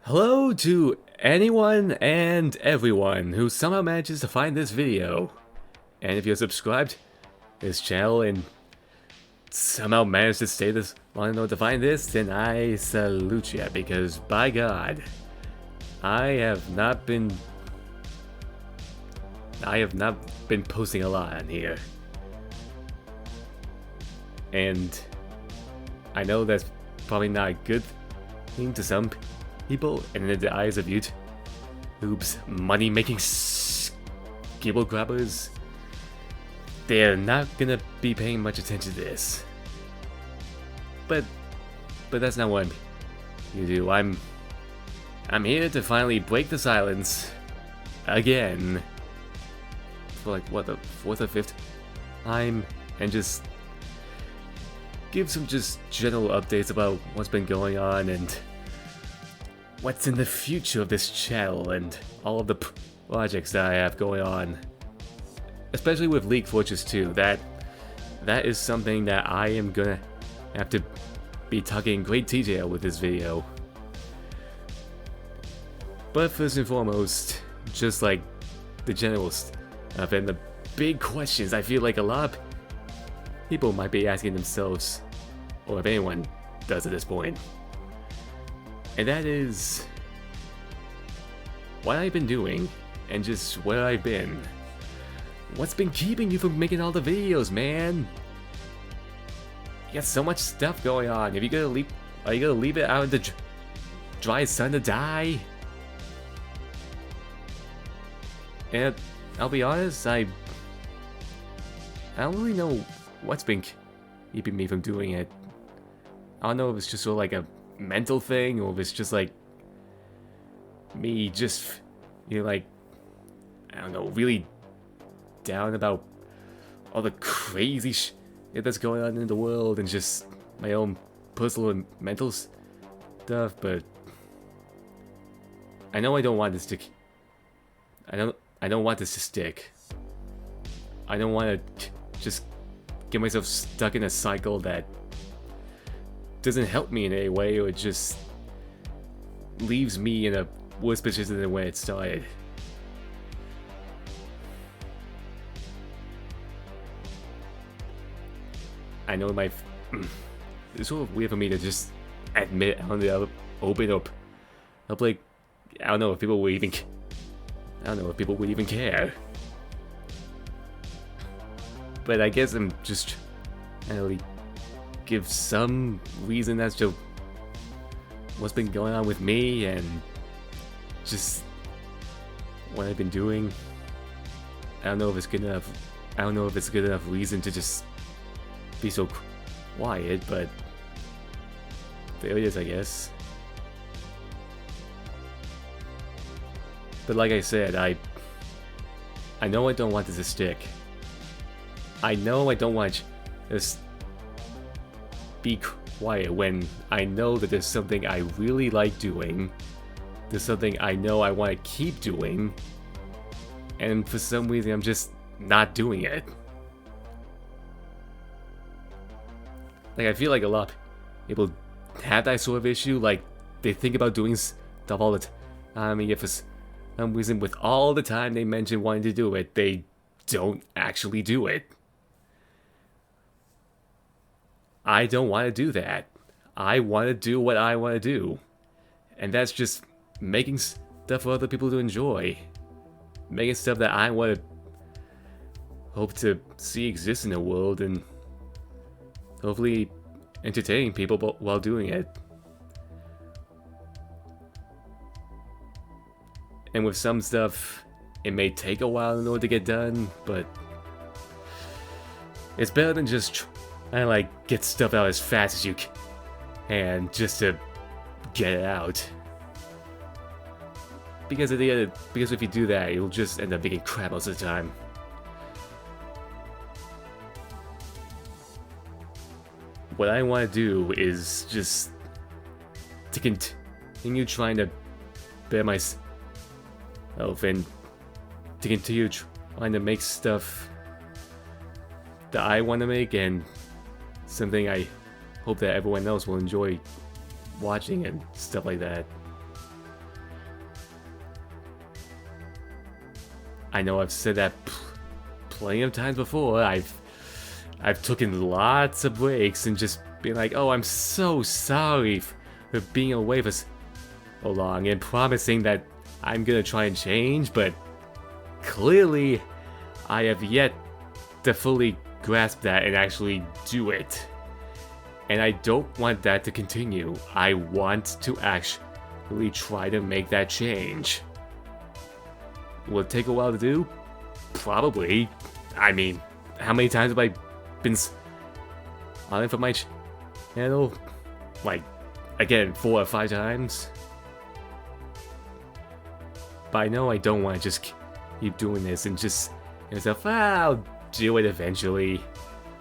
Hello to anyone and everyone who somehow manages to find this video. And if you're subscribed to this channel and somehow managed to stay this long enough to find this, then I salute you, because by God, I have not been posting a lot on here. And I know that's probably not a good thing to some people, and in the eyes of YouTube's money-making skibble grabbers, they're not gonna be paying much attention to this. But that's not what I'm here to do. I'm here to finally break the silence again for like what, the 4th or 5th time, and just give some just general updates about what's been going on and what's in the future of this channel and all of the projects that I have going on. Especially with League Fortress 2, that is something that I am gonna have to be talking in great detail with this video. But first and foremost, just like the general stuff and the big questions I feel like a lot of people might be asking themselves, or if anyone does at this point. And that is what I've been doing, and just where I've been. What's been keeping you from making all the videos, man? You got so much stuff going on. Are you gonna leave it out in the dry sun to die? And I'll be honest, I don't really know what's been keeping me from doing it. I don't know if it's just sort of like a mental thing, or if it's just like me just, like, I don't know, really down about all the crazy shit that's going on in the world and just my own personal and mental stuff. But I know I don't want this to I don't want this to stick. I don't want to just get myself stuck in a cycle that doesn't help me in any way, or just leaves me in a worse position than when it started. I know it's sort of weird for me to just admit on the open up. Like, I don't know if people would even care. But I guess I'm just trying to give some reason as to what's been going on with me and just what I've been doing. I don't know if it's good enough. I don't know if it's good enough reason to just be so quiet, but there it is, I guess. But like I said, I know I don't want this to stick. I know I don't want to just be quiet when I know that there's something I really like doing. There's something I know I want to keep doing. And for some reason, I'm just not doing it. Like, I feel like a lot of people have that sort of issue. Like, they think about doing stuff all the time. I mean, if for some reason, with all the time they mention wanting to do it, they don't actually do it. I don't want to do that. I want to do what I want to do. And that's just making stuff for other people to enjoy. Making stuff that I want to hope to see exist in the world, and hopefully entertaining people while doing it. And with some stuff, it may take a while in order to get done, but it's better than just trying to like get stuff out as fast as you can just to get it out. Because if you do that, you'll just end up making crap most of the time. What I want to do is just to continue trying to better myself and to continue trying to make stuff that I want to make, and something I hope that everyone else will enjoy watching and stuff like that. I know I've said that plenty of times before. I've taken lots of breaks and just been like, oh, I'm so sorry for being away for so long and promising that I'm gonna try and change, but clearly I have yet to fully grasp that and actually do it. And I don't want that to continue. I want to actually try to make that change. Will it take a while to do? Probably. I mean, how many times have I been on it for my channel? Like, again, 4 or 5 times? But I know I don't want to just keep doing this and just myself, I'll do it eventually.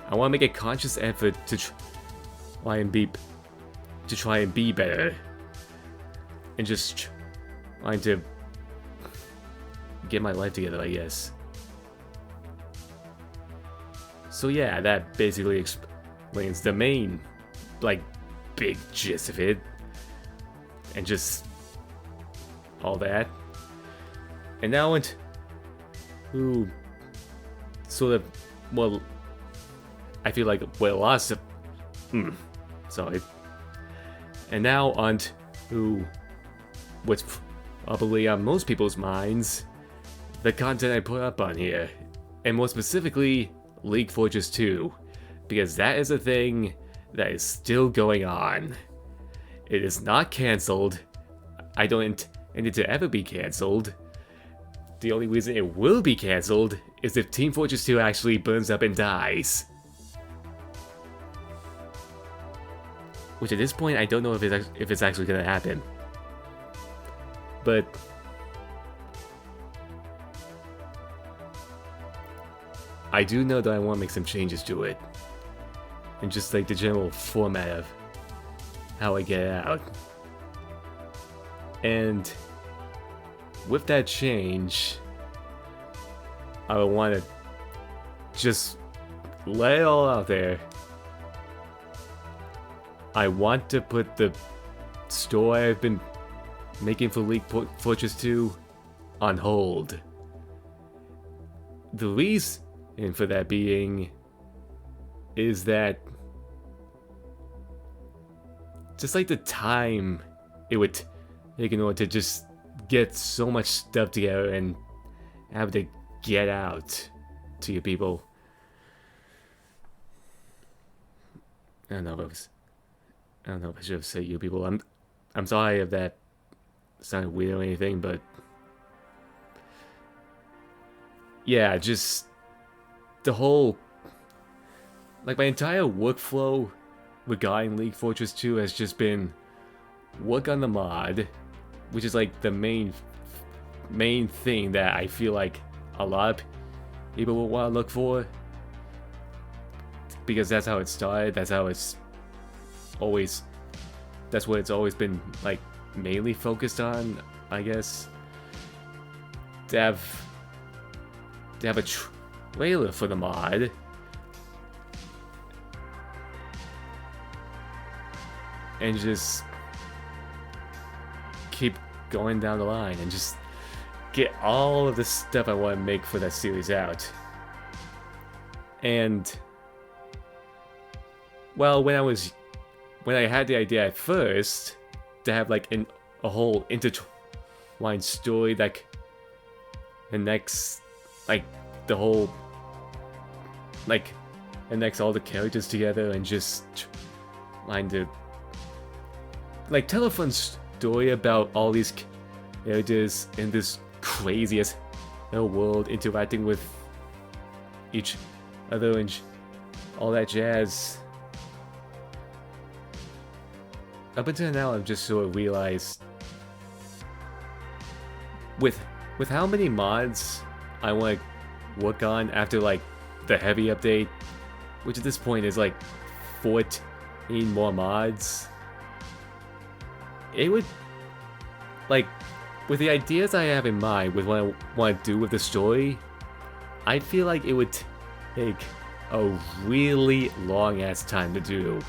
I want to make a conscious effort to try and be better. And just trying to get my life together, I guess. So yeah, that basically explains the main, like, big gist of it. And just all that. And now on to sort of, well, I feel like we're lost. Sorry. And now on to what's probably on most people's minds, the content I put up on here. And more specifically, League Fortress 2. Because that is a thing that is still going on. It is not cancelled. I don't intend it to ever be cancelled. The only reason it will be cancelled is if Team Fortress 2 actually burns up and dies. Which at this point, I don't know if it's actually gonna happen. But I do know that I want to make some changes to it. And just like the general format of how I get it out. And with that change, I would want to just lay it all out there. I want to put the story I've been making for League Fortress 2 on hold. The reason for that being is that just like the time it would take in order to just get so much stuff together and have to get out to your people. I don't know if I should have said you people. I'm sorry if that sounded weird or anything, but yeah, just the whole, like, my entire workflow regarding League Fortress 2 has just been work on the mod, which is like the main thing that I feel like a lot of people will want to look for, because that's how it started. That's what it's always been, like, mainly focused on, I guess. To have a trailer for the mod. And just keep going down the line and just get all of the stuff I want to make for that series out. And well, when I had the idea at first to have like a whole intertwined story that connects like the whole, like, connects all the characters together and just trying to like tell a fun story about all these characters in this craziest world interacting with each other and all that jazz. Up until now, I've just sort of realized with how many mods I want to work on after like the heavy update, which at this point is like 14 more mods. It would, like, with the ideas I have in mind with what I want to do with the story, I feel like it would take a really long ass time to do.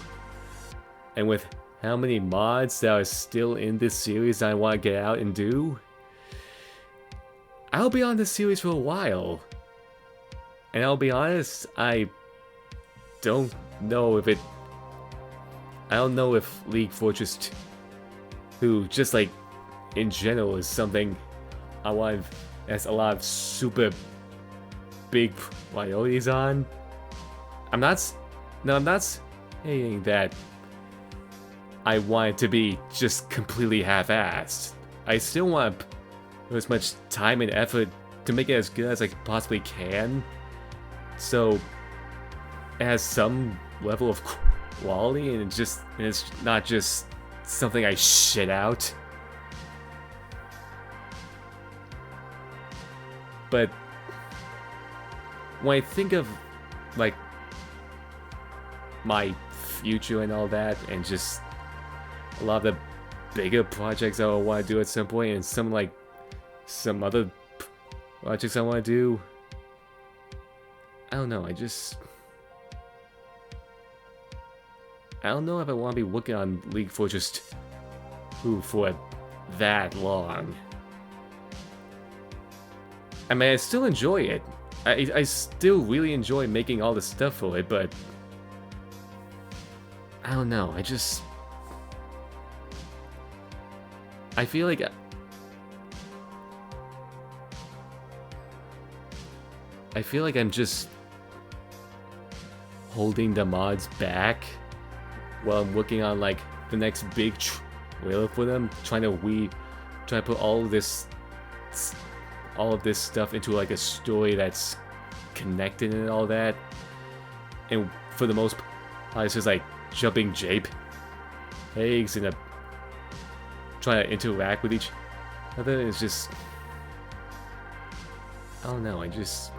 And with how many mods that are still in this series that I want to get out and do, I'll be on this series for a while. And I'll be honest, don't know if it... I don't know if League Fortress 2, just like in general, is something I want as a lot of super big priorities on. I'm not saying that I want it to be just completely half-assed. I still want to put as much time and effort to make it as good as I possibly can. So it has some level of quality, and it's not just something I shit out. But when I think of like my future and all that, and just a lot of the bigger projects I would want to do at some point, and some other projects I want to do, I don't know, I don't know if I want to be working on League Fortress 2 for that long. I mean, I still enjoy it. I still really enjoy making all the stuff for it, but I don't know, I feel like I'm just holding the mods back while I'm working on like the next big trailer for them, trying to put all of this stuff into like a story that's connected and all that. And for the most part, it's just like jumping JPEGs and trying to interact with each other. It's just, I don't know, I just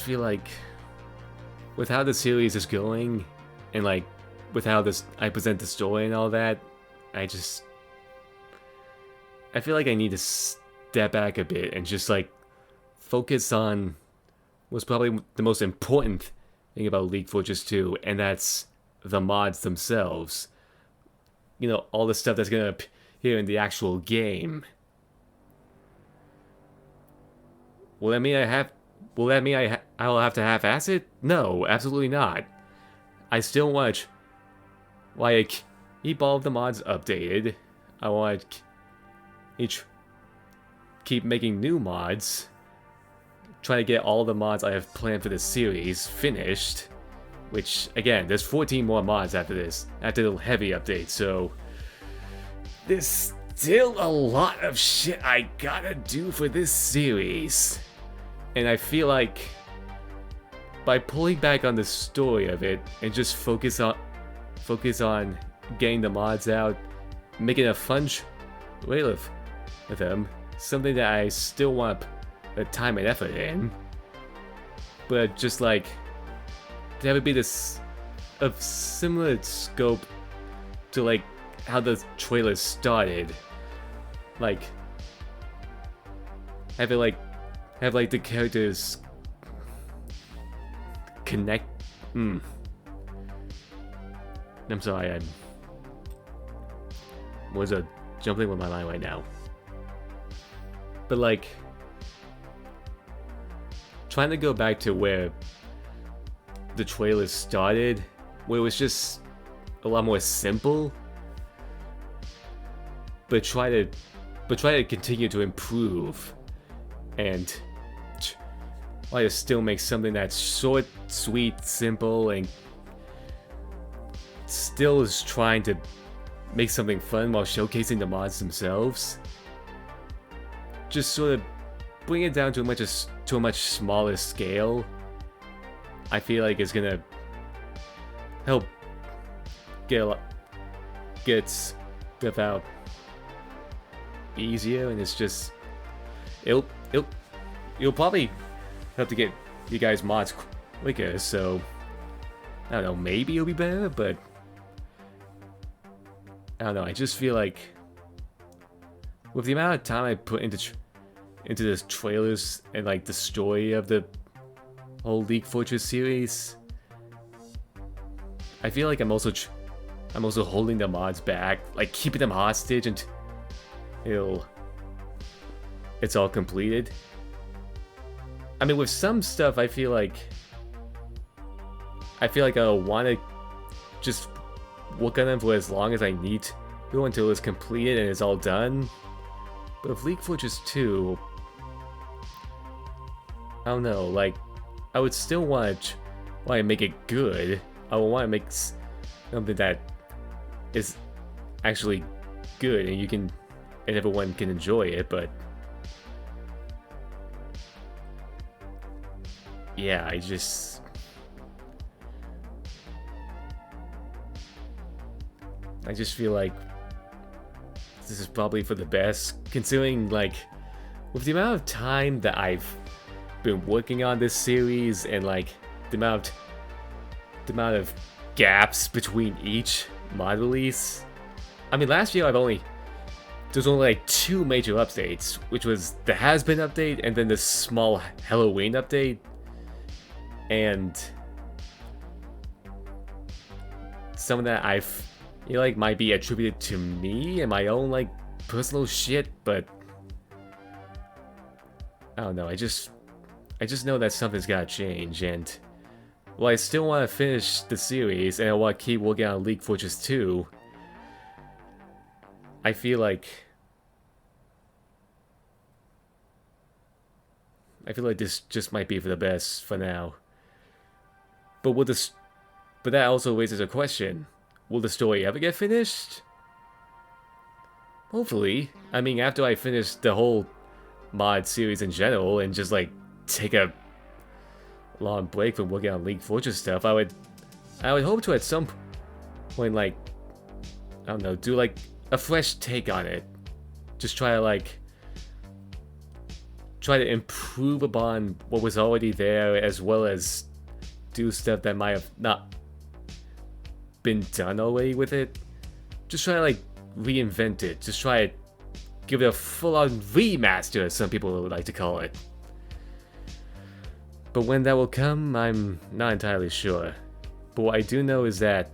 feel like with how the series is going, and like with how I present the story and all that, I feel like I need to step back a bit and just like focus on what's probably the most important thing about League Fortress 2, and that's the mods themselves. You know, all the stuff that's gonna appear in the actual game. Will that mean I'll have to half-ass it? No, absolutely not. I still want to like keep all of the mods updated. I want to keep making new mods. Try to get all the mods I have planned for this series finished. Which, again, there's 14 more mods after this, after the heavy update, so there's still a lot of shit I gotta do for this series. And I feel like by pulling back on the story of it and just focus on getting the mods out, making a fun trailer with them, something that I still want to put time and effort in, but just like to have it be this of similar scope to like how the trailer started, like have the characters connect. I'm sorry, I'm jumping with my mind right now. But like trying to go back to where the trailer started, where it was just a lot more simple, but try to continue to improve and try to still make something that's short, sweet, simple, and still is trying to make something fun while showcasing the mods themselves. Just sort of bring it down to a much smaller scale. I feel like it's gonna help get stuff out easier, and it's just you'll probably have to get you guys mods quicker, so I don't know, maybe it'll be better, but I don't know, I just feel like with the amount of time I put into this trailers and like the story of the whole League Fortress series, I feel like I'm also I'm also holding the mods back, like keeping them hostage until it's all completed. I mean, with some stuff, I feel like I want to just work on them for as long as I need to until it's completed and it's all done. But with League Fortress 2, I don't know, like, I would still want to make it good. I would want to make something that is actually good and everyone can enjoy it, but yeah, I just feel like this is probably for the best, considering, like, with the amount of time that I've been working on this series and, like, the amount of gaps between each mod release. I mean, last year there's only like 2 major updates, which was the Has-Been update and then the small Halloween update. And some of that I feel like might be attributed to me and my own, like, personal shit, but I don't know, I just know that something's gotta change, and while I still want to finish the series and I want to keep working on League Fortress 2, I feel like this just might be for the best for now. But that also raises a question. Will the story ever get finished? Hopefully. I mean, after I finish the whole mod series in general and just, like, take a long break from working on League Fortress stuff, I would hope to at some point, like, I don't know, do, like, a fresh take on it. Just try to improve upon what was already there, as well as do stuff that might have not been done already with it. Just try to, like, reinvent it. Just try to give it a full-on remaster, as some people would like to call it. But when that will come, I'm not entirely sure. But what I do know is that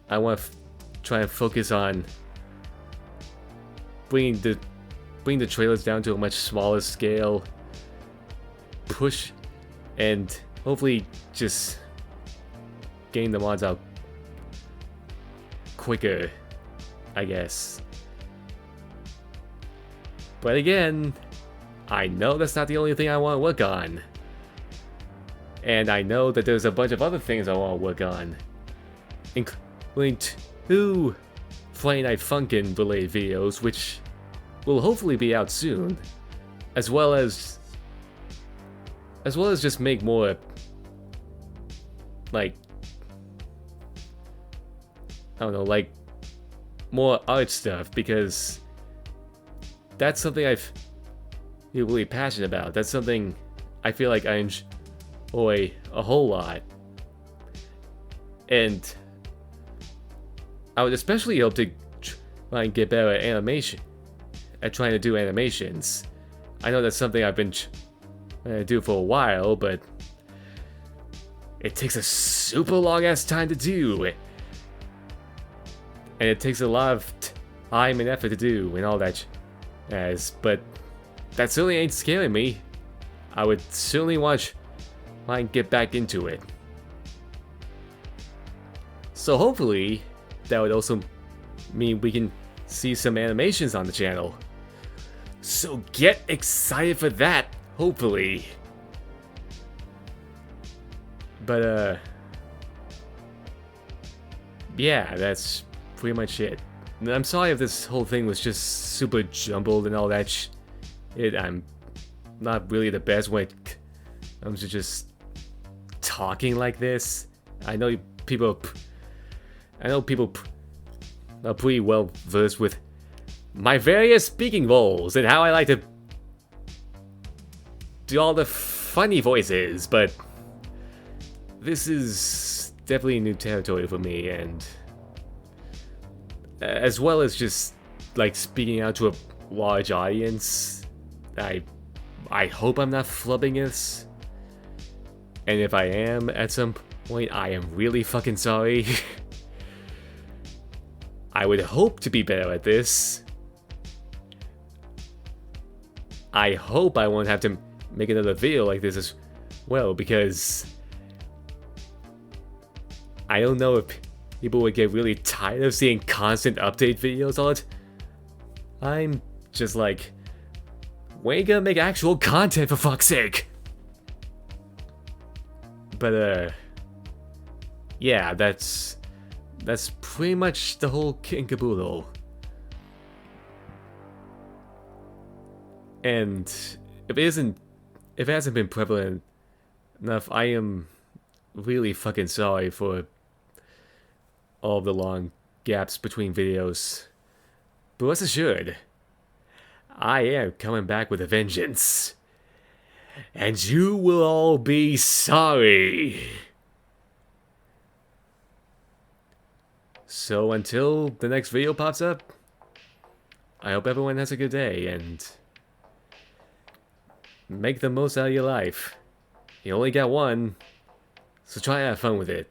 I want to try and focus on bringing the trailers down to a much smaller scale, push, and hopefully just getting the mods out quicker, I guess. But again, I know that's not the only thing I want to work on. And I know that there's a bunch of other things I want to work on, including 2 Friday Night Funkin' related videos, which will hopefully be out soon, as well as just make more, like, I don't know, like, more art stuff, because that's something I've been really passionate about. That's something I feel like I enjoy a whole lot. And I would especially hope to try and get better at trying to do animations. I know that's something I've been trying to do for a while, but it takes a super long ass time to do. And it takes a lot of time and effort to do and all that but that certainly ain't scaring me. I would certainly want to try and get back into it. So hopefully that would also mean we can see some animations on the channel. So get excited for that, hopefully. But yeah, that's pretty much it. I'm sorry if this whole thing was just super jumbled and all that I'm not really the best when it comes to just talking like this. I know people are pretty well versed with my various speaking roles and how I like to do all the funny voices, but this is definitely new territory for me, and as well as just, like, speaking out to a large audience, I hope I'm not flubbing this, and if I am at some Wait, I am really fucking sorry. I would hope to be better at this. I hope I won't have to make another video like this as well, because I don't know if people would get really tired of seeing constant update videos on it. I'm just like, when are you gonna make actual content, for fuck's sake? But yeah, that's pretty much the whole kit and caboodle. And if it hasn't been prevalent enough, I am really fucking sorry for all the long gaps between videos. But rest assured, I am coming back with a vengeance. And you will all be sorry. So until the next video pops up, I hope everyone has a good day and make the most out of your life. You only got one, so try to have fun with it.